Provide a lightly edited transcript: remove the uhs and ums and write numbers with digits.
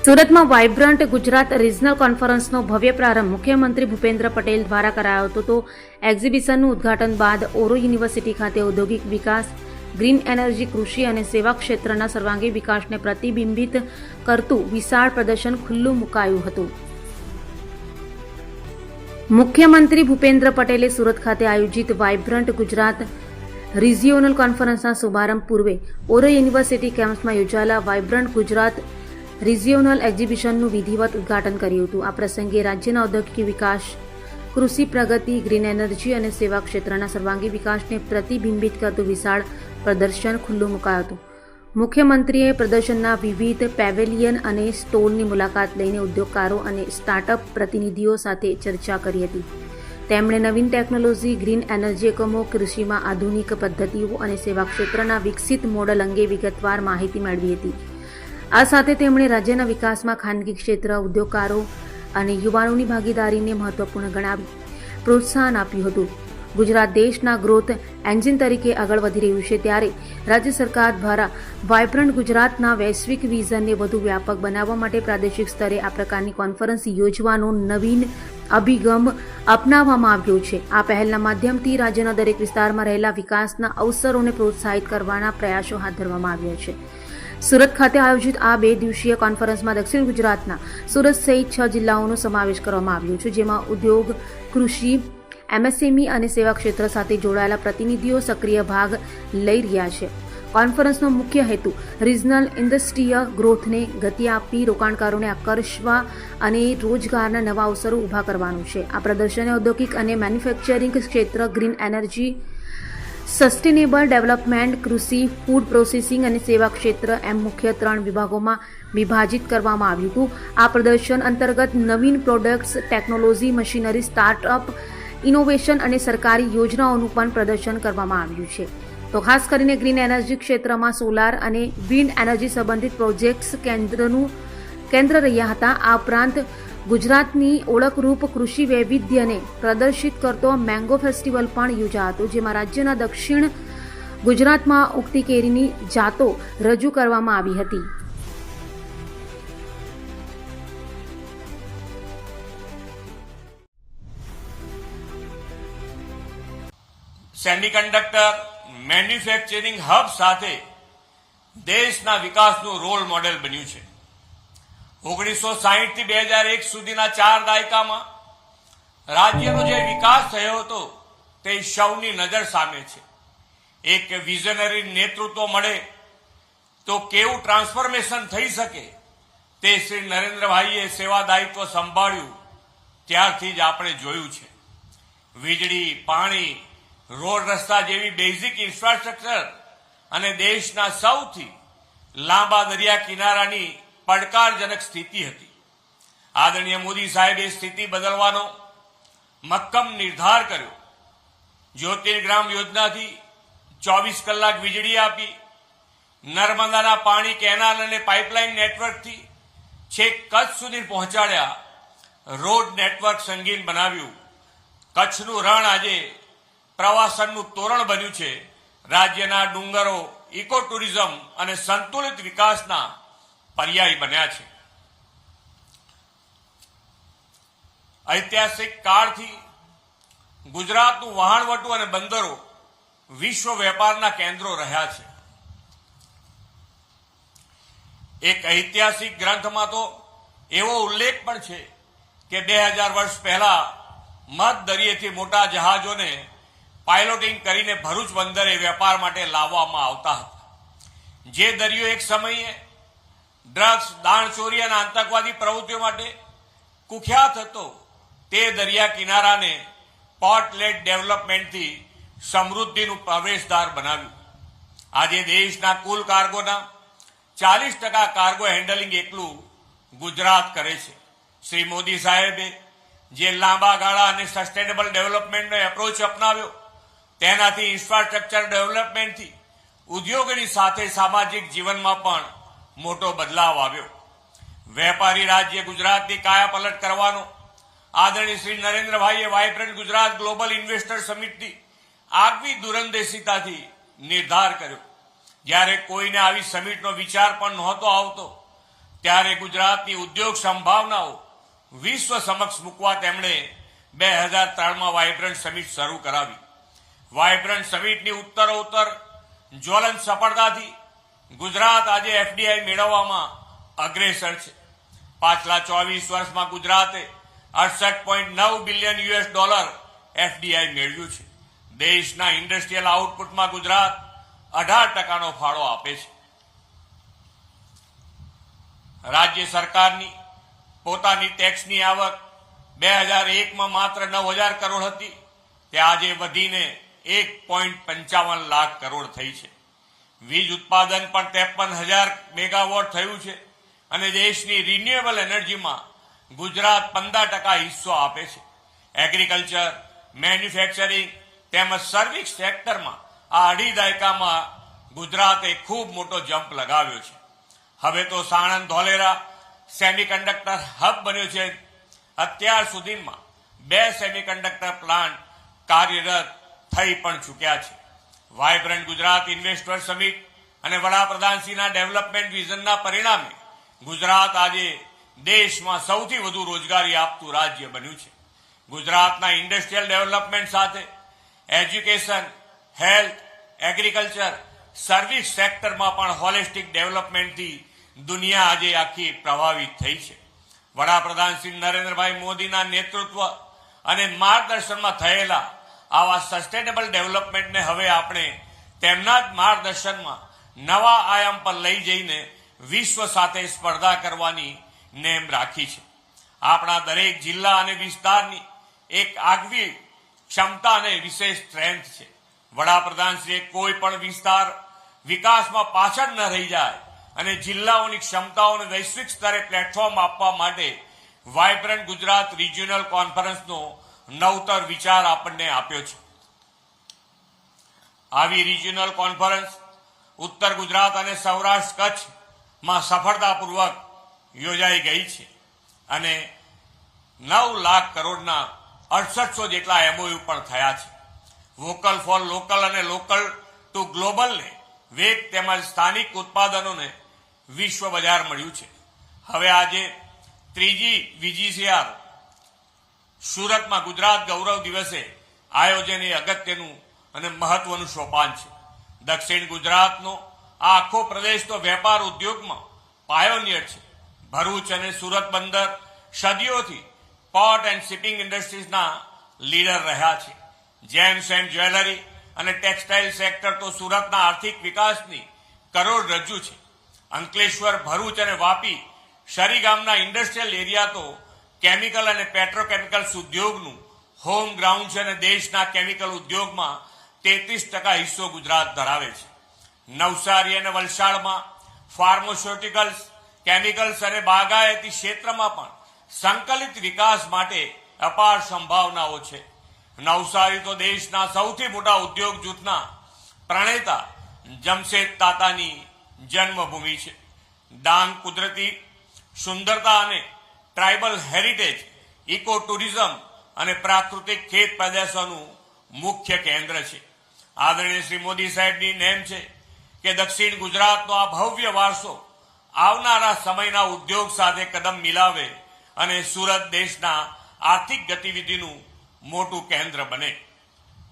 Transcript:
સુરતમાં vibrant Gujarat regional કોન્ફરન્સનો ભવ્ય પ્રારંભ મુખ્યમંત્રી ભૂપેન્દ્ર પટેલ દ્વારા કરાયો હતો. તો એક્ઝિબિશનનું ઉદ્ઘાટન બાદ ઓરો યુનિવર્સિટી ખાતે ઔદ્યોગિક વિકાસ, ગ્રીન એનર્જી, કૃષિ અને સેવા ક્ષેત્રના સર્વાંગી વિકાસને પ્રતિબિંબિત કરતું વિશાળ પ્રદર્શન ખુલ્લું મુકાયું હતું. મુખ્યમંત્રી ભૂપેન્દ્ર પટેલે સુરત ખાતે આયોજિત વાઇબ્રન્ટ ગુજરાત રિજિયોનલ કોન્ફરન્સના શુભારંભ પૂર્વે ઓરો યુનિવર્સિટી કેમ્પસમાં યોજાયેલા વાઇબ્રન્ટ ગુજરાત રિજિયોનલ એક્ઝિબિશનનું વિધિવત ઉદ્ઘાટન કર્યું હતું. આ પ્રસંગે રાજ્યના ઔદ્યોગિક વિકાસ, કૃષિ પ્રગતિ, ગ્રીન એનર્જી અને સેવા ક્ષેત્રના સર્વાંગી વિકાસને પ્રતિબિંબિત કરતું વિશાળ પ્રદર્શન ખુલ્લું મુકાયું હતું. મુખ્યમંત્રીએ પ્રદર્શનના વિવિધ પેવેલિયન અને સ્ટોલની મુલાકાત લઈને ઉદ્યોગકારો અને સ્ટાર્ટઅપ પ્રતિનિધિઓ સાથે ચર્ચા કરી હતી. તેમણે નવીન ટેકનોલોજી, ગ્રીન એનર્જી એકમો, કૃષિમાં આધુનિક પદ્ધતિઓ અને સેવા ક્ષેત્રના વિકસિત મોડલ અંગે વિગતવાર માહિતી મેળવી હતી. આ સાથે તેમણે રાજ્યના વિકાસમાં ખાનગી ક્ષેત્ર, ઉદ્યોગકારો અને યુવાનોની ભાગીદારીને મહત્વપૂર્ણ ગણાવી પ્રોત્સાહન આપ્યું હતું. ગુજરાત દેશના ગ્રોથ એન્જિન તરીકે આગળ વધી રહ્યું છે, ત્યારે રાજ્ય સરકાર દ્વારા વાઇબ્રન્ટ ગુજરાતના વૈશ્વિક વિઝનને વધુ વ્યાપક બનાવવા માટે પ્રાદેશિક સ્તરે આ પ્રકારની કોન્ફરન્સ યોજવાનો નવીન અભિગમ અપનાવવામાં આવ્યો છે. આ પહેલના માધ્યમથી રાજ્યના દરેક વિસ્તારમાં રહેલા વિકાસના અવસરોને પ્રોત્સાહિત કરવાના પ્રયાસો હાથ ધરવામાં આવ્યા છે. સુરત ખાતે આયોજિત આ 2 દિવસીય કોન્ફરન્સમાં દક્ષિણ ગુજરાતના સુરત સહિત 6 જિલ્લાઓનો સમાવેશ કરવામાં આવ્યો છે, જેમાં ઉદ્યોગ, કૃષિ, એમએસએમઈ અને સેવા ક્ષેત્ર સાથે જોડાયેલા પ્રતિનિધિઓ સક્રિય ભાગ લઈ રહ્યા છે. કોન્ફરન્સનો મુખ્ય હેતુ રિજનલ ઇન્ડસ્ટ્રીય ગ્રોથને ગતિ આપી રોકાણકારોને આકર્ષવા અને રોજગારના નવા અવસરો ઊભા કરવાનું છે. આ પ્રદર્શને ઔદ્યોગિક અને મેન્યુફેક્ચરિંગ ક્ષેત્ર, ગ્રીન એનર્જી, સસ્ટેનેબલ ડેવલપમેન્ટ, કૃષિ, ફૂડ પ્રોસેસિંગ અને સેવા ક્ષેત્ર એમ મુખ્ય 3 વિભાગોમાં વિભાજિત કરવામાં આવ્યું હતું. આ પ્રદર્શન અંતર્ગત નવીન products, technology, machinery, startup, innovation અને સરકારી યોજનાઓનું પણ પ્રદર્શન કરવામાં આવ્યું છે. તો ખાસ કરીને ગ્રીન એનર્જી ક્ષેત્રમાં સોલાર અને વિન્ડ એનર્જી સંબંધિત પ્રોજેક્ટ્સ કેન્દ્ર રહ્યા હતા. આ ઉપરાંત ગુજરાતની ઓળખરૂપ કૃષિ વૈવિધ્યને પ્રદર્શિત કરતો મેંગો ફેસ્ટિવલ પણ યોજાયો હતો, જેમાં રાજ્યના દક્ષિણ ગુજરાતમાં ઉગતી કેરીની જાતો રજૂ કરવામાં આવી હતી. સેમિકન્ડક્ટર મેન્યુફેક્ચરિંગ હબ સાથે દેશના વિકાસનું રોલ મોડેલ બન્યું છે. 1960 થી 2001 સુધીના 4 દાયકામાં રાજ્યનો જે વિકાસ થયો હતો તે સૌની નજર સામે છે. એક વિઝનરી નેતૃત્વ મળે તો કેવું ટ્રાન્સફોર્મેશન થઈ શકે તે શ્રી નરેન્દ્રભાઈએ સેવા દાયિત્વ સંભાળ્યું ત્યારથી જ આપણે જોયું છે. વીજળી, પાણી, રોડ રસ્તા જેવી બેઝિક ઇન્ફ્રાસ્ટ્રક્ચર અને દેશના સૌથી લાંબા દરિયા કિનારાની પડકારજનક સ્થિતિ હતી. આદરણીય મોદી સાહેબે સ્થિતિ બદલવાનો મક્કમ નિર્ધાર કર્યો. જ્યોતિર્ગ્રામ યોજનાથી 24 કલાક વીજળી આપી, નર્મદાના પાણી કેનાલ અને પાઇપલાઇન નેટવર્કથી છેક કચ્છ સુધી પહોંચાડ્યા, રોડ નેટવર્ક સંગીન બનાવ્યું. કચ્છનું રણ આજે પ્રવાસનનું તોરણ બન્યું છે. રાજ્યના ડુંગરો ઇકો ટુરિઝમ અને સંતુલિત વિકાસના પર્યાય બન્યા છે. ઐતિહાસિક કાળથી ગુજરાતનું વહાણવટું અને બંદરો વિશ્વ વેપારના કેન્દ્રો રહ્યા છે. એક ઐતિહાસિક ગ્રંથમાં તો એવો ઉલ્લેખ પણ છે કે 2000 વર્ષ પહેલા મધ દરિયેથી મોટા જહાજોને પાયલોટિંગ કરીને ભરૂચ બંદરે વેપાર માટે લાવવામાં આવતા હતા. જે દરિયો એક સમયે ડ્રગ્સ, દાણચોરી અને આતંકવાદી પ્રવૃત્તિઓ માટે કુખ્યાત હતો, તે દરિયા કિનારાને પોર્ટ લેડ ડેવલપમેન્ટથી સમૃદ્ધિનું પ્રવેશદ્વાર બનાવ્યું. આજે દેશના કુલ કાર્ગોના 40% કાર્ગો હેન્ડલિંગ એકલું ગુજરાત કરે છે. શ્રી મોદી સાહેબે જે લાંબા ગાળા અને સસ્ટેનેબલ ડેવલપમેન્ટનો એપ્રોચ અપનાવ્યો તેનાથી ઇન્ફ્રાસ્ટ્રક્ચર ડેવલપમેન્ટથી ઉદ્યોગોની સાથે સામાજિક જીવનમાં પણ મોટો બદલાવ આવ્યો. વેપારી રાજ્ય ગુજરાતની કાયાપલટ કરવાનો આદરણીય શ્રી નરેન્દ્રભાઈએ વાઇબ્રન્ટ ગુજરાત ગ્લોબલ ઇન્વેસ્ટર સમિટની આગવી દૂરંદેશીતાથી નિર્ધાર કર્યો. જ્યારે કોઈને આવી સમિટનો વિચાર પણ નહોતો આવતો ત્યારે ગુજરાતની ઉદ્યોગ સંભાવનાઓ વિશ્વ સમક્ષ મૂકવા તેમણે 2003માં વાઇબ્રન્ટ સમિટ શરૂ કરાવી. વાઇબ્રન્ટ સમિટની ઉત્તરોત્તર જ્વલંત સફળતાથી ગુજરાત આજે એફડીઆઈ મેળવવામાં અગ્રેસર છે. પાછલા 24 વર્ષમાં ગુજરાતે $68.9 બિલિયન એફડીઆઈ મેળવ્યું છે. દેશના ઇન્ડસ્ટ્રીયલ આઉટપુટમાં ગુજરાત 18% ફાળો આપે છે. રાજ્ય સરકારની પોતાની ટેક્સની આવક 2001માં માત્ર 9,000 કરોડ હતી તે આજે વધીને 1.55 લાખ કરોડ થઈ છે. વીજ ઉત્પાદન પણ 53,000 મેગાવોટ થયું છે અને દેશની રિન્યુએબલ એનર્જીમાં ગુજરાત 15% હિસ્સો આપે છે. એગ્રીકલ્ચર, મેન્યુફેક્ચરિંગ તેમજ સર્વિસ સેક્ટરમાં આ અઢી દાયકામાં ગુજરાતે ખૂબ મોટો જમ્પ લગાવ્યો છે. હવે તો સાણંદ ધોલેરા સેમિકન્ડક્ટર હબ બન્યો છે. અત્યાર સુધીમાં 2 સેમિકન્ડક્ટર પ્લાન્ટ કાર્યરત થઈ પણ ચૂક્યા છે. વાઇબ્રન્ટ ગુજરાત ઇન્વેસ્ટર સમિટ અને વડાપ્રધાનશ્રીના ડેવલપમેન્ટ વિઝનના પરિણામે ગુજરાત આજે દેશમાં સૌથી વધુ રોજગારી આપતું રાજ્ય બન્યું છે. ગુજરાતના ઇન્ડસ્ટ્રીયલ ડેવલપમેન્ટ સાથે એજ્યુકેશન, હેલ્થ, એગ્રીકલ્ચર, સર્વિસ સેક્ટરમાં પણ હોલિસ્ટિક ડેવલપમેન્ટથી દુનિયા આજે આખી પ્રભાવિત થઈ છે. વડાપ્રધાન શ્રી નરેન્દ્રભાઈ મોદીના નેતૃત્વ અને માર્ગદર્શનમાં થયેલા આવા સસ્ટેનેબલ ડેવલપમેન્ટને હવે આપણે તેમના જ માર્ગદર્શનમાં નવા આયામ પર લઈ જઈને વિશ્વ સાથે સ્પર્ધા કરવાની નેમ રાખી છે. આપણા દરેક જિલ્લા અને વિસ્તારની એક આગવી ક્ષમતા અને વિશેષ સ્ટ્રેન્થ છે. વડાપ્રધાનશ્રીએ કોઈ પણ વિસ્તાર વિકાસમાં પાછળ ન રહી જાય અને જિલ્લાઓની ક્ષમતાઓને વૈશ્વિક સ્તરે પ્લેટફોર્મ આપવા માટે વાઇબ્રન્ટ ગુજરાત રિજિયોનલ કોન્ફરન્સનો નવતર વિચાર આપણને આપ્યો છે. આવી રિજિયોનલ કોન્ફરન્સ ઉત્તર ગુજરાત અને સૌરાષ્ટ્ર કચ્છમાં સફળતાપૂર્વક યોજાઈ ગઈ છે અને 9 લાખ કરોડના 6800 જેટલા એમઓયુ પણ થયા છે. વોકલ ફોર લોકલ અને લોકલ ટુ ગ્લોબલને વેગ તેમજ સ્થાનિક ઉત્પાદનોને વિશ્વ બજાર મળ્યું છે. હવે આજે 3જી VGCR સુરતમાં ગુજરાત ગૌરવ દિવસે આયોજન એ અગત્યનું અને મહત્વનું સોપાન છે. દક્ષિણ ગુજરાતનો આ આખો પ્રદેશ તો વેપાર ઉદ્યોગમાં પાયોનિયર છે. ભરૂચ અને સુરત બંદર સદીઓથી પોર્ટ એન્ડ શિપિંગ ઇન્ડસ્ટ્રીઝના લીડર રહ્યા છે. જેમ્સ એન્ડ જ્વેલરી અને ટેક્સટાઇલ સેક્ટર તો સુરતના આર્થિક વિકાસની કરોડરજ્જુ છે. અંકલેશ્વર, ભરૂચ અને વાપી શરીગામના ઇન્ડસ્ટ્રીયલ એરિયા તો કેમિકલ અને પેટ્રોકેમિકલ્સ ઉદ્યોગનું હોમ ગ્રાઉન્ડ છે અને દેશના કેમિકલ ઉદ્યોગમાં 33% હિસ્સો ગુજરાત ધરાવે છે. નવસારી અને વલસાડમાં ફાર્માસ્યુટિકલ્સ, કેમિકલ્સ અને બાગાયતી ક્ષેત્રમાં પણ સંકલિત વિકાસ માટે અપાર સંભાવનાઓ છે. નવસારી તો દેશના સૌથી મોટા ઉદ્યોગ જૂથના પ્રણેતા જમશેદ તાતાની જન્મભૂમિ છે. ડાંગ કુદરતી સુંદરતા અને ટ્રાઇબલ હેરિટેજ, ઇકો ટુરિઝમ અને પ્રાકૃતિક ખેત પેદાશોનું મુખ્ય કેન્દ્ર છે. આદરણીય શ્રી મોદી સાહેબની નેમ છે કે દક્ષિણ ગુજરાતનો આ ભવ્ય વારસો આવનારા સમયના ઉદ્યોગ સાથે કદમ મિલાવે અને સુરત દેશના આર્થિક ગતિવિધિનું મોટું કેન્દ્ર બને.